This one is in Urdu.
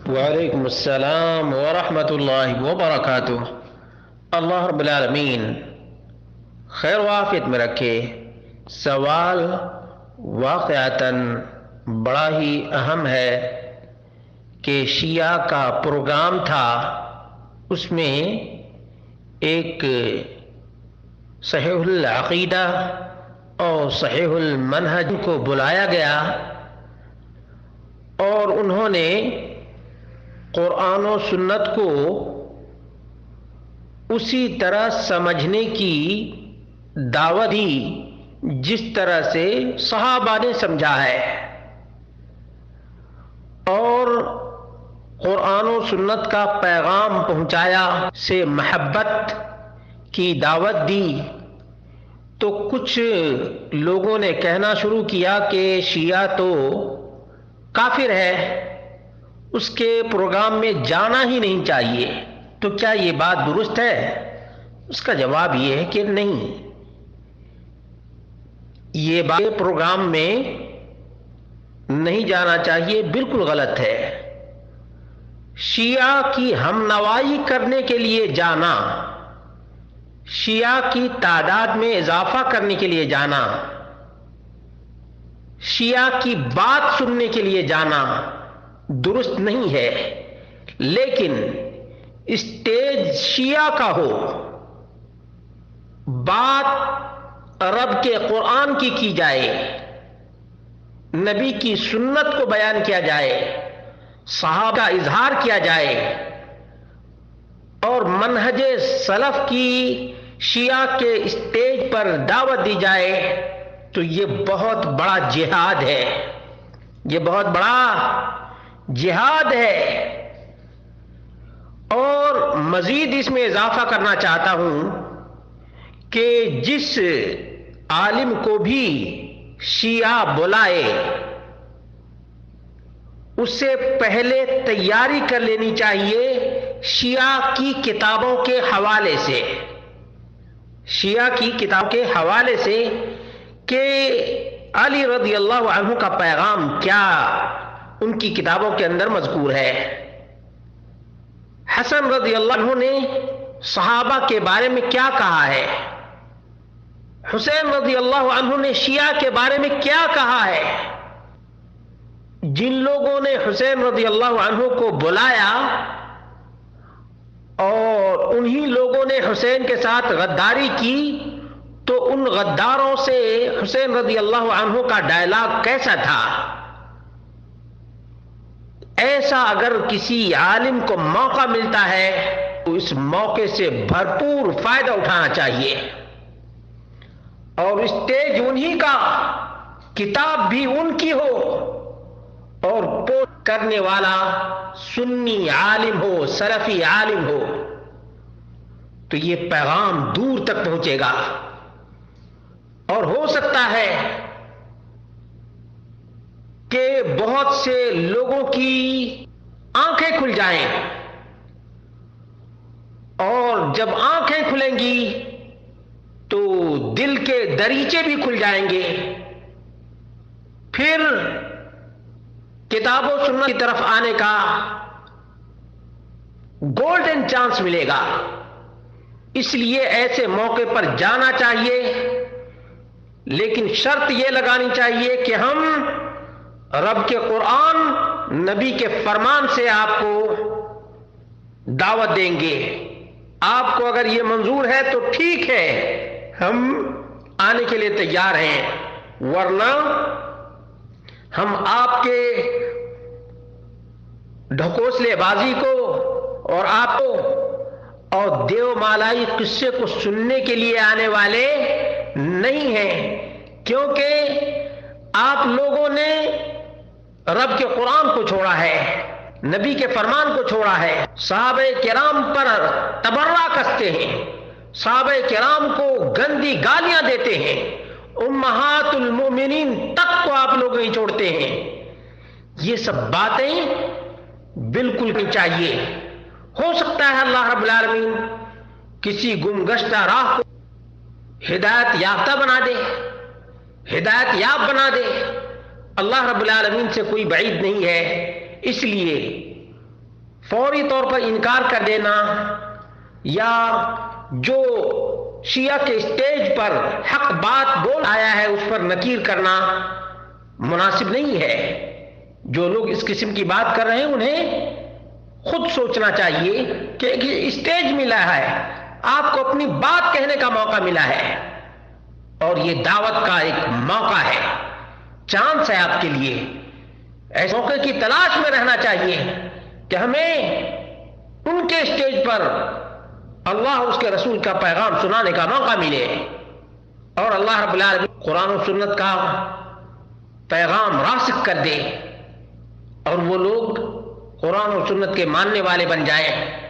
وعلیکم السلام ورحمۃ اللہ وبرکاتہ۔ اللہ رب العالمین خیر و عافیت میں رکھے۔ سوال واقعتاً بڑا ہی اہم ہے کہ شیعہ کا پروگرام تھا، اس میں ایک صحیح العقیدہ اور صحیح المنہج کو بلایا گیا اور انہوں نے قرآن و سنت کو اسی طرح سمجھنے کی دعوت دی جس طرح سے صحابہ نے سمجھا ہے، اور قرآن و سنت کا پیغام پہنچایا سے محبت کی دعوت دی۔ تو کچھ لوگوں نے کہنا شروع کیا کہ شیعہ تو کافر ہے، اس کے پروگرام میں جانا ہی نہیں چاہیے۔ تو کیا یہ بات درست ہے؟ اس کا جواب یہ ہے کہ نہیں، یہ بات پروگرام میں نہیں جانا چاہیے، بالکل غلط ہے۔ شیعہ کی ہم نوائی کرنے کے لیے جانا، شیعہ کی تعداد میں اضافہ کرنے کے لیے جانا، شیعہ کی بات سننے کے لیے جانا درست نہیں ہے، لیکن اسٹیج شیعہ کا ہو، بات رب کے قرآن کی جائے، نبی کی سنت کو بیان کیا جائے، صحابہ کا اظہار کیا جائے اور منہج سلف کی شیعہ کے اسٹیج پر دعوت دی جائے، تو یہ بہت بڑا جہاد ہے، یہ بہت بڑا جہاد ہے۔ اور مزید اس میں اضافہ کرنا چاہتا ہوں کہ جس عالم کو بھی شیعہ بلائے اس سے پہلے تیاری کر لینی چاہیے شیعہ کی کتابوں کے حوالے سے، شیعہ کی کتاب کے حوالے سے کہ علی رضی اللہ عنہ کا پیغام کیا ان کی کتابوں کے اندر مذکور ہے، حسن رضی اللہ عنہ نے صحابہ کے بارے میں کیا کہا ہے، حسین رضی اللہ عنہ نے شیعہ کے بارے میں کیا کہا ہے۔ جن لوگوں نے حسین رضی اللہ عنہ کو بلایا اور انہی لوگوں نے حسین کے ساتھ غداری کی، تو ان غداروں سے حسین رضی اللہ عنہ کا ڈائلاگ کیسا تھا؟ ایسا اگر کسی عالم کو موقع ملتا ہے تو اس موقع سے بھرپور فائدہ اٹھانا چاہیے، اور اسٹیج انہی کا، کتاب بھی ان کی ہو، اور پوسٹ کرنے والا سنی عالم ہو، سلفی عالم ہو، تو یہ پیغام دور تک پہنچے گا، اور ہو سکتا ہے کہ بہت سے لوگوں کی آنکھیں کھل جائیں، اور جب آنکھیں کھلیں گی تو دل کے دریچے بھی کھل جائیں گے، پھر کتاب و سنت کی طرف آنے کا گولڈن چانس ملے گا۔ اس لیے ایسے موقع پر جانا چاہیے، لیکن شرط یہ لگانی چاہیے کہ ہم رب کے قرآن، نبی کے فرمان سے آپ کو دعوت دیں گے۔ آپ کو اگر یہ منظور ہے تو ٹھیک ہے، ہم آنے کے لیے تیار ہیں، ورنہ ہم آپ کے ڈھکوسلے بازی کو اور آپ کو اور دیو مالائی قصے کو سننے کے لیے آنے والے نہیں ہیں، کیونکہ آپ لوگوں نے رب کے قرآن کو چھوڑا ہے، نبی کے فرمان کو چھوڑا ہے، صحابہ کرام پر تبرہ کستے ہیں، صحابہ کرام کو گندی گالیاں دیتے ہیں، امہات المومنین تک کو آپ لوگ نہیں چھوڑتے ہیں۔ یہ سب باتیں بالکل نہیں چاہیے۔ ہو سکتا ہے اللہ رب العالمین کسی گمگشتہ راہ کو ہدایت یافتہ بنا دے، ہدایت یاب بنا دے، اللہ رب العالمین سے کوئی بعید نہیں ہے۔ اس لیے فوری طور پر انکار کر دینا یا جو شیعہ کے اسٹیج پر حق بات بول آیا ہے اس پر نکیر کرنا مناسب نہیں ہے۔ جو لوگ اس قسم کی بات کر رہے ہیں انہیں خود سوچنا چاہیے کہ ایک اسٹیج ملا ہے، آپ کو اپنی بات کہنے کا موقع ملا ہے اور یہ دعوت کا ایک موقع ہے، چانس ہے آپ کے لیے۔ ایسے موقع کی تلاش میں رہنا چاہیے کہ ہمیں ان کے اسٹیج پر اللہ اور اس کے رسول کا پیغام سنانے کا موقع ملے اور اللہ رب العالمین قرآن و سنت کا پیغام راسخ کر دے اور وہ لوگ قرآن و سنت کے ماننے والے بن جائیں۔